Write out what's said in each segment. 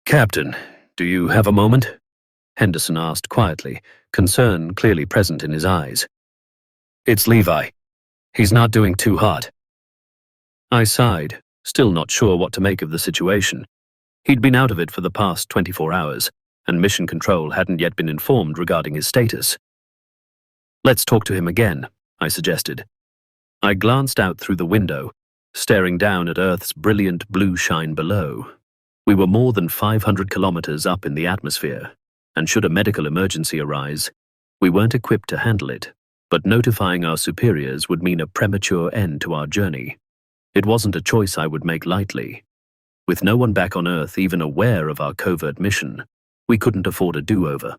Captain, do you have a moment? Henderson asked quietly, concern clearly present in his eyes. It's Levi. He's not doing too hot. I sighed, still not sure what to make of the situation. He'd been out of it for the past 24 hours, and Mission Control hadn't yet been informed regarding his status. Let's talk to him again, I suggested. I glanced out through the window, staring down at Earth's brilliant blue shine below. We were more than 500 kilometers up in the atmosphere, and should a medical emergency arise, we weren't equipped to handle it, but notifying our superiors would mean a premature end to our journey. It wasn't a choice I would make lightly. With no one back on Earth even aware of our covert mission, we couldn't afford a do-over.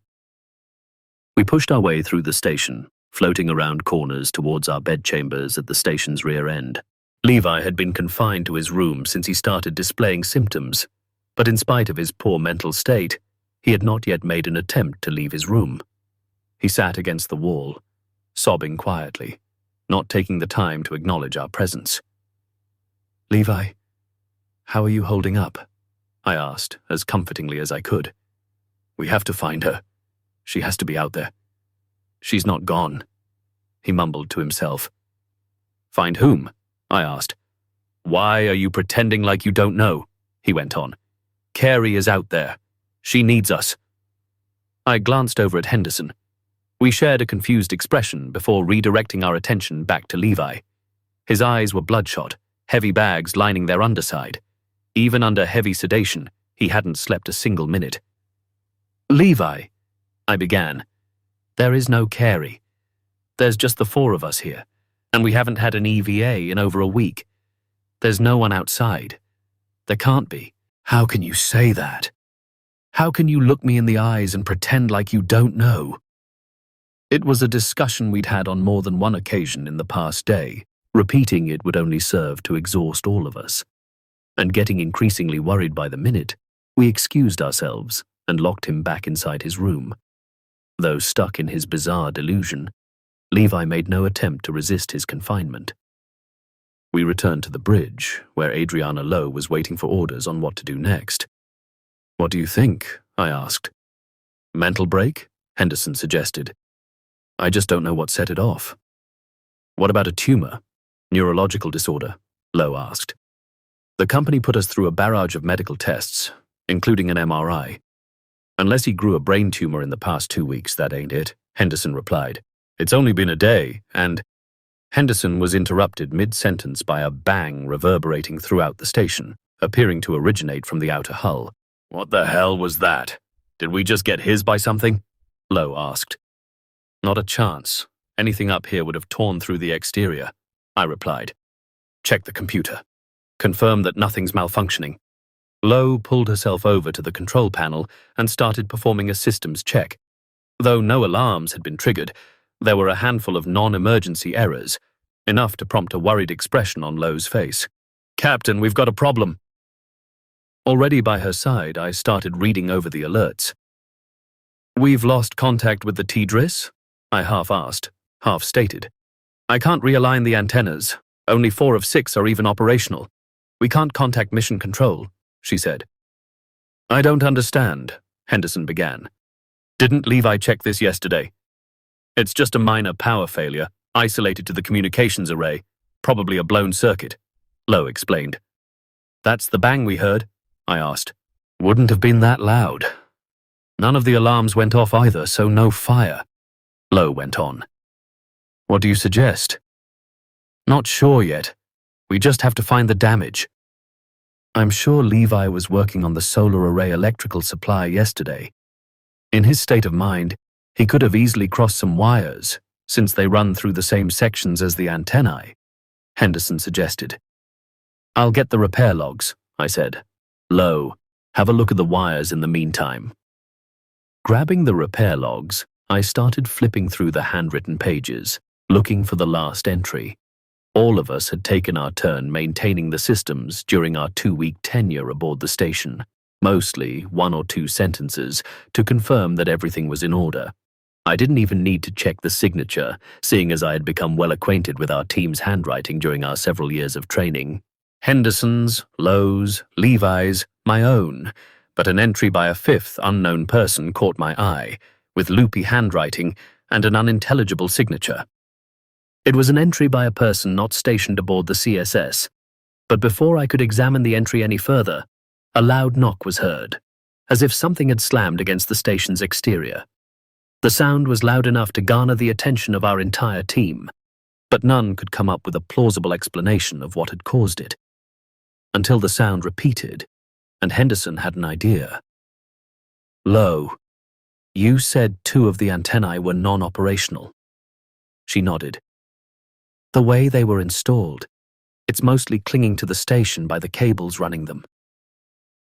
We pushed our way through the station, floating around corners towards our bedchambers at the station's rear end. Levi had been confined to his room since he started displaying symptoms, but in spite of his poor mental state, he had not yet made an attempt to leave his room. He sat against the wall, sobbing quietly, not taking the time to acknowledge our presence. "Levi, how are you holding up?" I asked, as comfortingly as I could. "We have to find her. She has to be out there. She's not gone," he mumbled to himself. "Find whom?" I asked. "Why are you pretending like you don't know?" he went on. "Carrie is out there. She needs us." I glanced over at Henderson. We shared a confused expression before redirecting our attention back to Levi. His eyes were bloodshot, heavy bags lining their underside. Even under heavy sedation, he hadn't slept a single minute. "Levi," I began, "there is no Carrie. There's just the four of us here, and we haven't had an EVA in over a week. There's no one outside. There can't be." "How can you say that? How can you look me in the eyes and pretend like you don't know?" It was a discussion we'd had on more than one occasion in the past day. Repeating it would only serve to exhaust all of us. And getting increasingly worried by the minute, we excused ourselves and locked him back inside his room. Though stuck in his bizarre delusion, Levi made no attempt to resist his confinement. We returned to the bridge, where Adriana Lowe was waiting for orders on what to do next. "What do you think?" I asked. "Mental break?" Henderson suggested. "I just don't know what set it off." "What about a tumor? Neurological disorder?" Lowe asked. "The company put us through a barrage of medical tests, including an MRI. Unless he grew a brain tumor in the past 2 weeks, that ain't it," Henderson replied. "It's only been a day, and—" Henderson was interrupted mid-sentence by a bang reverberating throughout the station, appearing to originate from the outer hull. "What the hell was that? Did we just get hit by something?" Lowe asked. "Not a chance. Anything up here would have torn through the exterior," I replied. "Check the computer. Confirm that nothing's malfunctioning." Lowe pulled herself over to the control panel and started performing a systems check. Though no alarms had been triggered, there were a handful of non-emergency errors, enough to prompt a worried expression on Lowe's face. "Captain, we've got a problem." Already by her side, I started reading over the alerts. "We've lost contact with the TDRIS?" I half asked, half stated. "I can't realign the antennas. Only 4 of 6 are even operational. We can't contact Mission Control," she said. "I don't understand," Henderson began. "Didn't Levi check this yesterday? It's just a minor power failure, isolated to the communications array, probably a blown circuit," Lowe explained. "That's the bang we heard?" I asked. "Wouldn't have been that loud. None of the alarms went off either, so no fire," Lowe went on. "What do you suggest?" "Not sure yet. We just have to find the damage. I'm sure Levi was working on the solar array electrical supply yesterday. In his state of mind, he could have easily crossed some wires, since they run through the same sections as the antennae," Henderson suggested. "I'll get the repair logs," I said. "Lowe, have a look at the wires in the meantime." Grabbing the repair logs, I started flipping through the handwritten pages, looking for the last entry. All of us had taken our turn maintaining the systems during our 2-week tenure aboard the station, mostly 1 or 2 sentences to confirm that everything was in order. I didn't even need to check the signature, seeing as I had become well acquainted with our team's handwriting during our several years of training. Henderson's, Lowe's, Levi's, my own, but an entry by a fifth unknown person caught my eye, with loopy handwriting and an unintelligible signature. It was an entry by a person not stationed aboard the CSS, but before I could examine the entry any further, a loud knock was heard, as if something had slammed against the station's exterior. The sound was loud enough to garner the attention of our entire team, but none could come up with a plausible explanation of what had caused it. Until the sound repeated, and Henderson had an idea. "Lo, you said 2 of the antennae were non-operational." She nodded. "The way they were installed, it's mostly clinging to the station by the cables running them.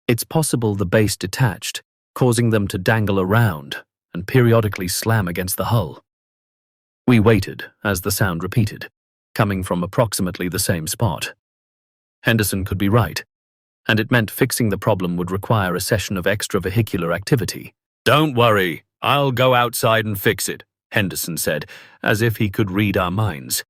It's possible the base detached, causing them to dangle around and periodically slam against the hull." We waited as the sound repeated, coming from approximately the same spot. Henderson could be right, and it meant fixing the problem would require a session of extravehicular activity. "Don't worry, I'll go outside and fix it," Henderson said, as if he could read our minds.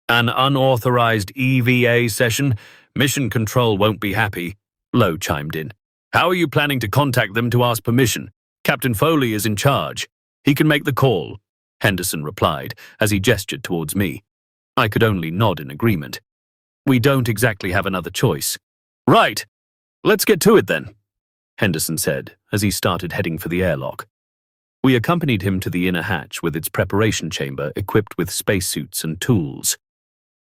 "An unauthorized EVA session? Mission Control won't be happy," Lowe chimed in. "How are you planning to contact them to ask permission? Captain Foley is in charge. He can make the call," Henderson replied as he gestured towards me. I could only nod in agreement. "We don't exactly have another choice." "Right, let's get to it then," Henderson said as he started heading for the airlock. We accompanied him to the inner hatch with its preparation chamber equipped with spacesuits and tools.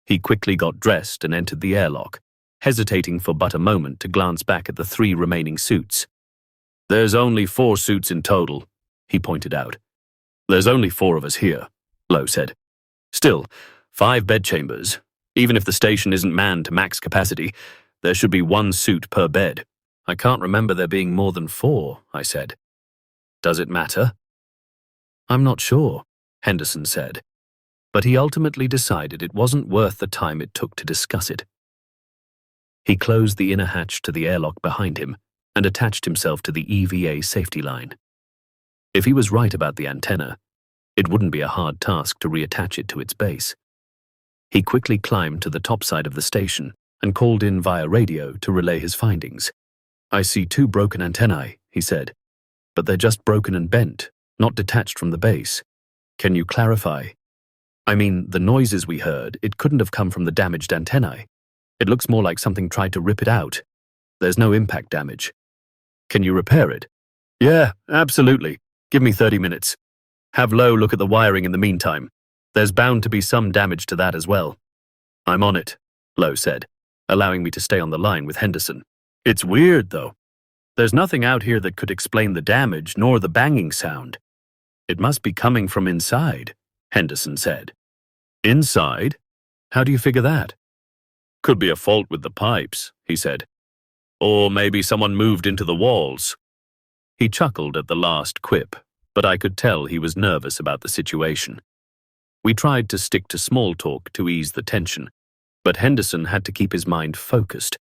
He quickly got dressed and entered the airlock, hesitating for but a moment to glance back at the 3 remaining suits. "There's only 4 suits in total," he pointed out. "There's only 4 of us here," Lowe said. "Still, 5 bed chambers. Even if the station isn't manned to max capacity, there should be 1 suit per bed." "I can't remember there being more than 4, I said. "Does it matter?" "I'm not sure," Henderson said, but he ultimately decided it wasn't worth the time it took to discuss it. He closed the inner hatch to the airlock behind him and attached himself to the EVA safety line. If he was right about the antenna, it wouldn't be a hard task to reattach it to its base. He quickly climbed to the top side of the station and called in via radio to relay his findings. "I see 2 broken antennae," he said, "but they're just broken and bent, not detached from the base. Can you clarify? I mean, the noises we heard, it couldn't have come from the damaged antennae. It looks more like something tried to rip it out. There's no impact damage. Can you repair it?" "Yeah, absolutely. Give me 30 minutes. Have Lowe look at the wiring in the meantime. There's bound to be some damage to that as well." "I'm on it," Lowe said, allowing me to stay on the line with Henderson. "It's weird, though. There's nothing out here that could explain the damage nor the banging sound. It must be coming from inside," Henderson said. "Inside? How do you figure that?" "Could be a fault with the pipes," he said. "Or maybe someone moved into the walls." He chuckled at the last quip, but I could tell he was nervous about the situation. We tried to stick to small talk to ease the tension, but Henderson had to keep his mind focused,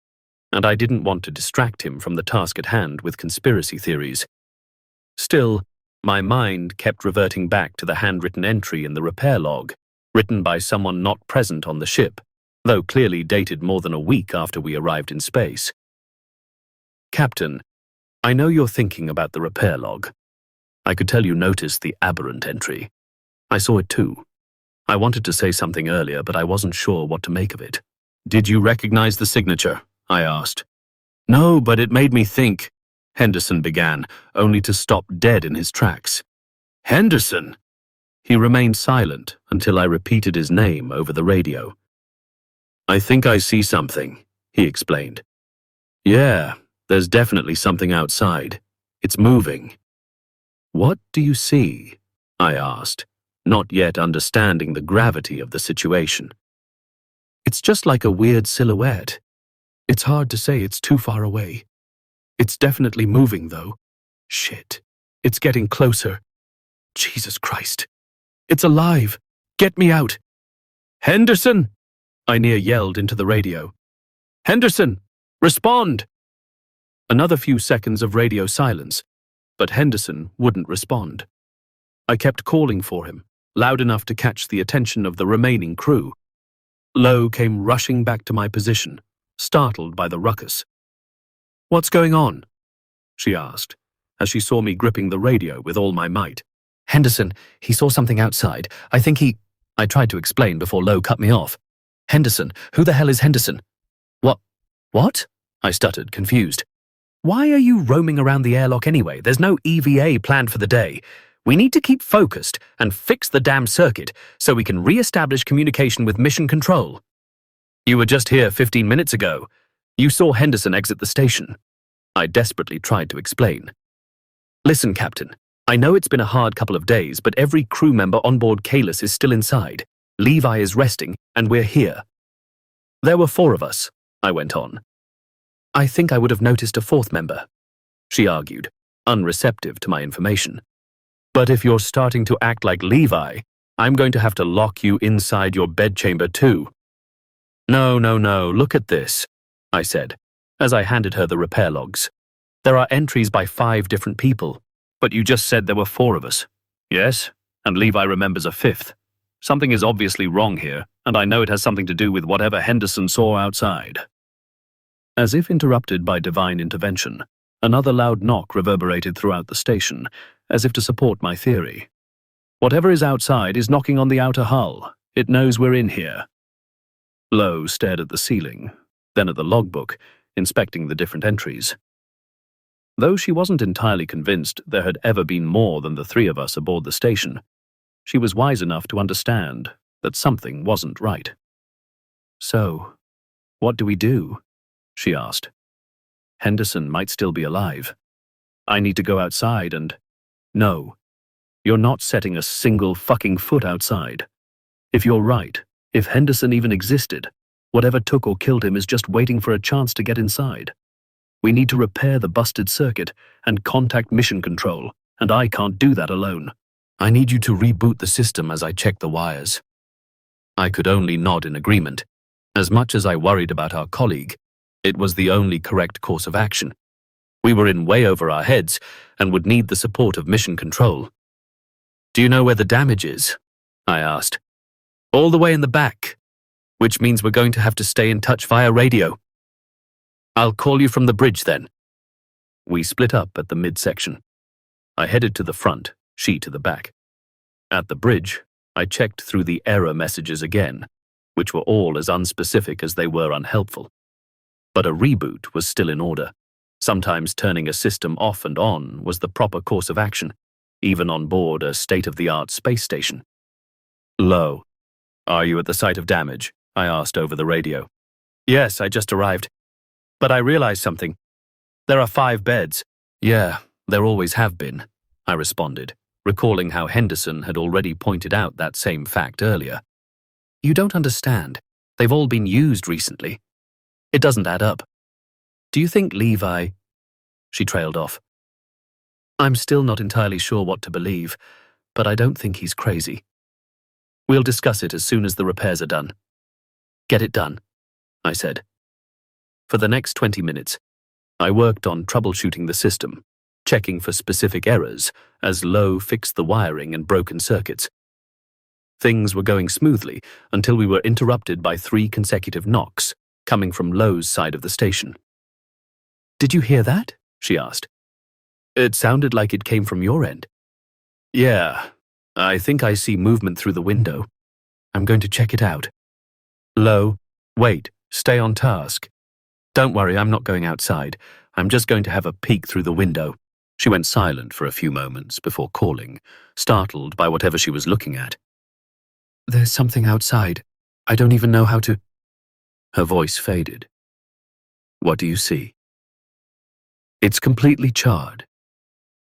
and I didn't want to distract him from the task at hand with conspiracy theories. Still, my mind kept reverting back to the handwritten entry in the repair log, written by someone not present on the ship, though clearly dated more than a week after we arrived in space. "Captain, I know you're thinking about the repair log. I could tell you noticed the aberrant entry. I saw it too. I wanted to say something earlier, but I wasn't sure what to make of it." "Did you recognize the signature?" I asked. "No, but it made me think," Henderson began, only to stop dead in his tracks. "Henderson!" He remained silent until I repeated his name over the radio. "I think I see something," he explained. "Yeah, there's definitely something outside. It's moving." "What do you see?" I asked, not yet understanding the gravity of the situation. "It's just like a weird silhouette. It's hard to say, it's too far away. It's definitely moving, though. Shit, it's getting closer. Jesus Christ. It's alive. Get me out." "Henderson!" I near yelled into the radio. "Henderson! Respond!" Another few seconds of radio silence, but Henderson wouldn't respond. I kept calling for him, loud enough to catch the attention of the remaining crew. Lowe came rushing back to my position, startled by the ruckus. "What's going on?" she asked, as she saw me gripping the radio with all my might. Henderson, he saw something outside. I tried to explain before Lowe cut me off. Henderson, who the hell is Henderson? What? I stuttered, confused. Why are you roaming around the airlock anyway? There's no EVA planned for the day. We need to keep focused and fix the damn circuit so we can re-establish communication with Mission Control. You were just here 15 minutes ago. You saw Henderson exit the station. I desperately tried to explain. Listen, Captain, I know it's been a hard couple of days, but every crew member on board Kalis is still inside. Levi is resting, and we're here. There were 4 of us, I went on. I think I would have noticed a 4th member, she argued, unreceptive to my information. But if you're starting to act like Levi, I'm going to have to lock you inside your bedchamber too. No, look at this, I said, as I handed her the repair logs. There are entries by 5 different people, but you just said there were 4 of us. Yes, and Levi remembers a 5th. Something is obviously wrong here, and I know it has something to do with whatever Henderson saw outside. As if interrupted by divine intervention, another loud knock reverberated throughout the station, as if to support my theory. Whatever is outside is knocking on the outer hull. It knows we're in here. Lowe stared at the ceiling, then at the logbook, inspecting the different entries. Though she wasn't entirely convinced there had ever been more than the 3 of us aboard the station, she was wise enough to understand that something wasn't right. So, what do we do? She asked. Henderson might still be alive. I need to go outside and... No, you're not setting a single fucking foot outside. If you're right, if Henderson even existed, whatever took or killed him is just waiting for a chance to get inside. We need to repair the busted circuit and contact Mission Control, and I can't do that alone. I need you to reboot the system as I check the wires. I could only nod in agreement. As much as I worried about our colleague, it was the only correct course of action. We were in way over our heads and would need the support of Mission Control. Do you know where the damage is? I asked. All the way in the back, which means we're going to have to stay in touch via radio. I'll call you from the bridge then. We split up at the midsection. I headed to the front, she to the back. At the bridge, I checked through the error messages again, which were all as unspecific as they were unhelpful. But a reboot was still in order. Sometimes turning a system off and on was the proper course of action, even on board a state-of-the-art space station. Lowe, are you at the site of damage? I asked over the radio. Yes, I just arrived. But I realized something. There are 5 beds. Yeah, there always have been, I responded, recalling how Henderson had already pointed out that same fact earlier. You don't understand. They've all been used recently. It doesn't add up. Do you think Levi... She trailed off. I'm still not entirely sure what to believe, but I don't think he's crazy. We'll discuss it as soon as the repairs are done. Get it done, I said. For the next 20 minutes, I worked on troubleshooting the system, checking for specific errors as Lowe fixed the wiring and broken circuits. Things were going smoothly until we were interrupted by 3 consecutive knocks, coming from Lowe's side of the station. Did you hear that? She asked. It sounded like it came from your end. Yeah, I think I see movement through the window. I'm going to check it out. Lowe, wait, stay on task. Don't worry, I'm not going outside. I'm just going to have a peek through the window. She went silent for a few moments before calling, startled by whatever she was looking at. There's something outside. I don't even know how to... Her voice faded. What do you see? It's completely charred.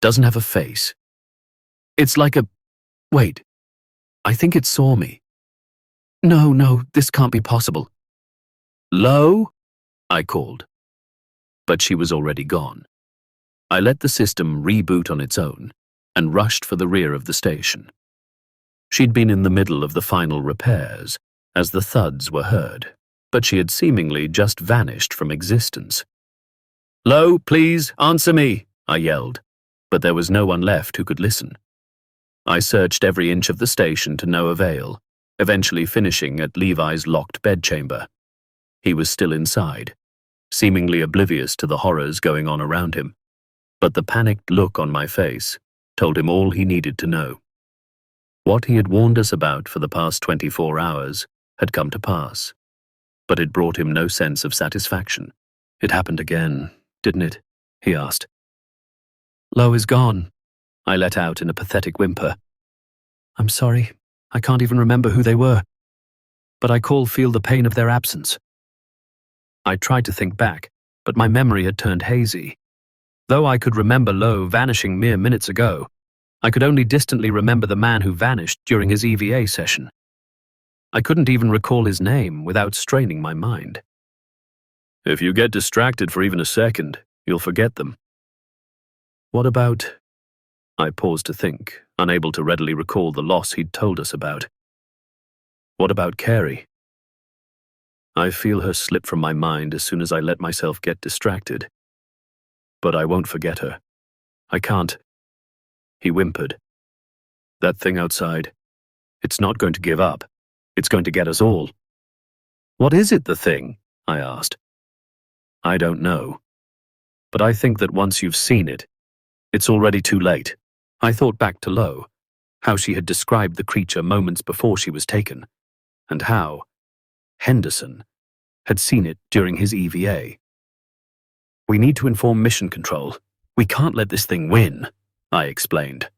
Doesn't have a face. It's like a... Wait. I think it saw me. No, this can't be possible. Lowe? I called. But she was already gone. I let the system reboot on its own and rushed for the rear of the station. She'd been in the middle of the final repairs as the thuds were heard, but she had seemingly just vanished from existence. Lowe, please, answer me, I yelled, but there was no one left who could listen. I searched every inch of the station to no avail, eventually finishing at Levi's locked bedchamber. He was still inside, seemingly oblivious to the horrors going on around him. But the panicked look on my face told him all he needed to know. What he had warned us about for the past 24 hours had come to pass, but it brought him no sense of satisfaction. "It happened again, didn't it?" he asked. "Lo is gone," I let out in a pathetic whimper. "I'm sorry, I can't even remember who they were, but I feel the pain of their absence." I tried to think back, but my memory had turned hazy. Though I could remember Lo vanishing mere minutes ago, I could only distantly remember the man who vanished during his EVA session. I couldn't even recall his name without straining my mind. "If you get distracted for even a second, you'll forget them." "What about—" I paused to think, unable to readily recall the loss he'd told us about. "What about Carrie?" I feel her slip from my mind as soon as I let myself get distracted. But I won't forget her. I can't. He whimpered. "That thing outside, it's not going to give up. It's going to get us all." "What is it, the thing?" I asked. "I don't know. But I think that once you've seen it, it's already too late." I thought back to Lo, how she had described the creature moments before she was taken, and how Henderson had seen it during his EVA. "We need to inform Mission Control. We can't let this thing win," I explained.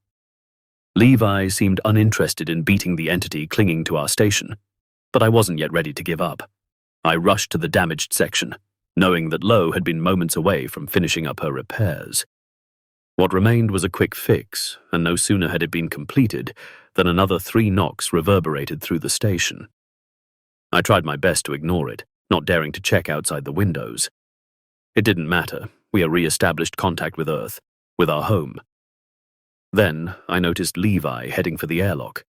Levi seemed uninterested in beating the entity clinging to our station, but I wasn't yet ready to give up. I rushed to the damaged section, knowing that Lo had been moments away from finishing up her repairs. What remained was a quick fix, and no sooner had it been completed than another 3 knocks reverberated through the station. I tried my best to ignore it, not daring to check outside the windows. It didn't matter. We had re-established contact with Earth, with our home. Then I noticed Levi heading for the airlock.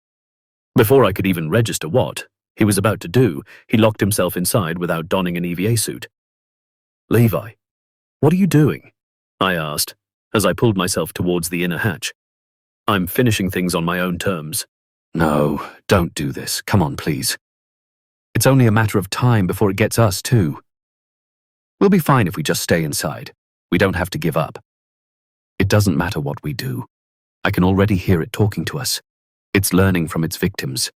Before I could even register what he was about to do, he locked himself inside without donning an EVA suit. "Levi, what are you doing?" I asked, as I pulled myself towards the inner hatch. "I'm finishing things on my own terms." "No, don't do this. Come on, please. It's only a matter of time before it gets us, too. We'll be fine if we just stay inside. We don't have to give up. It doesn't matter what we do. I can already hear it talking to us. It's learning from its victims.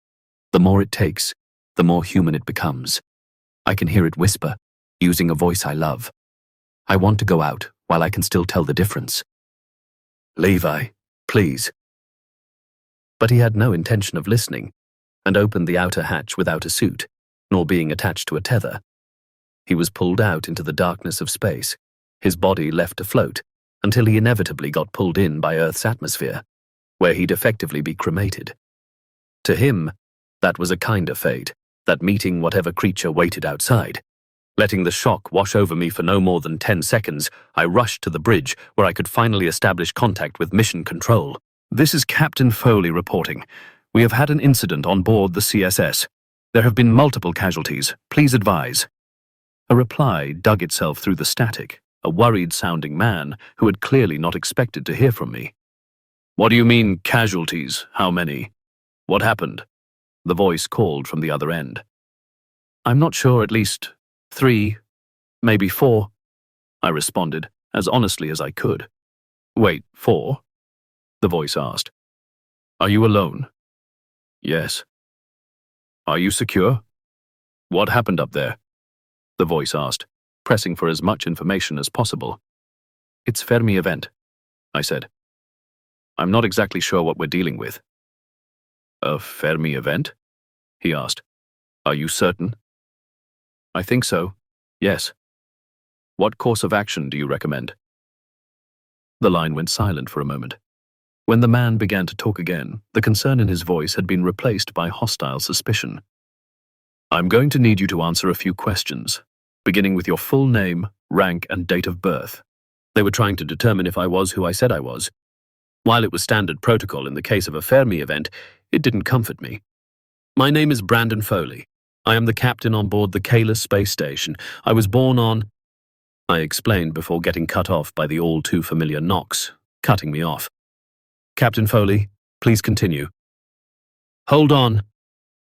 The more it takes, the more human it becomes. I can hear it whisper, using a voice I love. I want to go out while I can still tell the difference. Levi, please." But he had no intention of listening, and opened the outer hatch without a suit, nor being attached to a tether. He was pulled out into the darkness of space, his body left to float, until he inevitably got pulled in by Earth's atmosphere, where he'd effectively be cremated. To him, that was a kinder fate, that meeting whatever creature waited outside. Letting the shock wash over me for no more than 10 seconds, I rushed to the bridge where I could finally establish contact with Mission Control. "This is Captain Foley reporting. We have had an incident on board the CSS. There have been multiple casualties. Please advise." A reply dug itself through the static, a worried-sounding man who had clearly not expected to hear from me. "What do you mean, casualties? How many? What happened?" The voice called from the other end. "I'm not sure, at least 3, maybe 4, I responded, as honestly as I could. "Wait, 4? The voice asked. "Are you alone?" "Yes." "Are you secure? What happened up there?" The voice asked, pressing for as much information as possible. "It's Fermi event," I said. "I'm not exactly sure what we're dealing with." "A Fermi event?" he asked. "Are you certain?" "I think so. Yes." "What course of action do you recommend?" The line went silent for a moment. When the man began to talk again, the concern in his voice had been replaced by hostile suspicion. "I'm going to need you to answer a few questions, beginning with your full name, rank, and date of birth." They were trying to determine if I was who I said I was. While it was standard protocol in the case of a Fermi event, it didn't comfort me. "My name is Brandon Foley. I am the captain on board the Kalis space station. I was born on—" I explained before getting cut off by the all-too-familiar knocks, cutting me off. "Captain Foley, please continue." "Hold on,"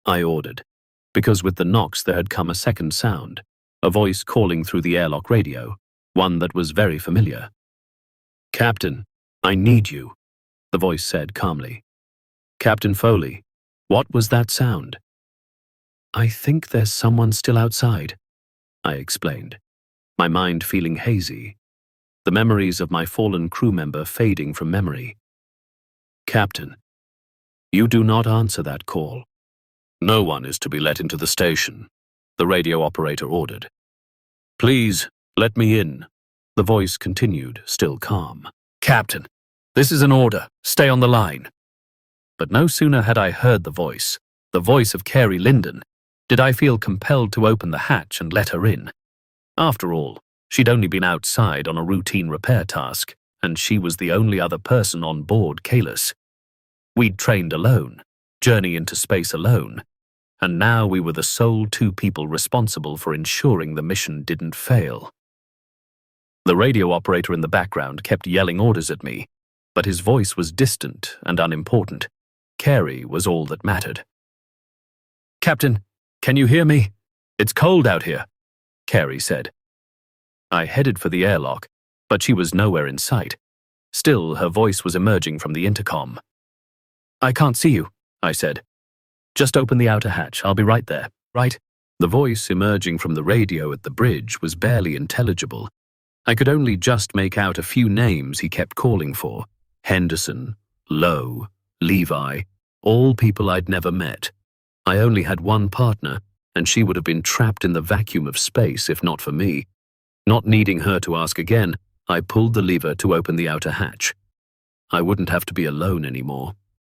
I ordered, because with the knocks there had come a second sound, a voice calling through the airlock radio, one that was very familiar. Captain, I need you, the voice said calmly. Captain Foley, what was that sound? I think there's someone still outside, I explained, my mind feeling hazy, the memories of my fallen crew member fading from memory. Captain, you do not answer that call. No one is to be let into the station, the radio operator ordered. Please, let me in, the voice continued, still calm. Captain, this is an order. Stay on the line. But no sooner had I heard the voice of Carey Linden, did I feel compelled to open the hatch and let her in. After all, she'd only been outside on a routine repair task, and she was the only other person on board Kalis. We'd trained alone, journey into space alone, and now we were the sole two people responsible for ensuring the mission didn't fail. The radio operator in the background kept yelling orders at me, but his voice was distant and unimportant. Carey was all that mattered. Captain, can you hear me? It's cold out here, Carey said. I headed for the airlock, but she was nowhere in sight. Still, her voice was emerging from the intercom. I can't see you, I said. Just open the outer hatch, I'll be right there, right? The voice emerging from the radio at the bridge was barely intelligible. I could only just make out a few names he kept calling for. Henderson, Lowe, Levi, all people I'd never met. I only had one partner, and she would have been trapped in the vacuum of space if not for me. Not needing her to ask again, I pulled the lever to open the outer hatch. I wouldn't have to be alone anymore.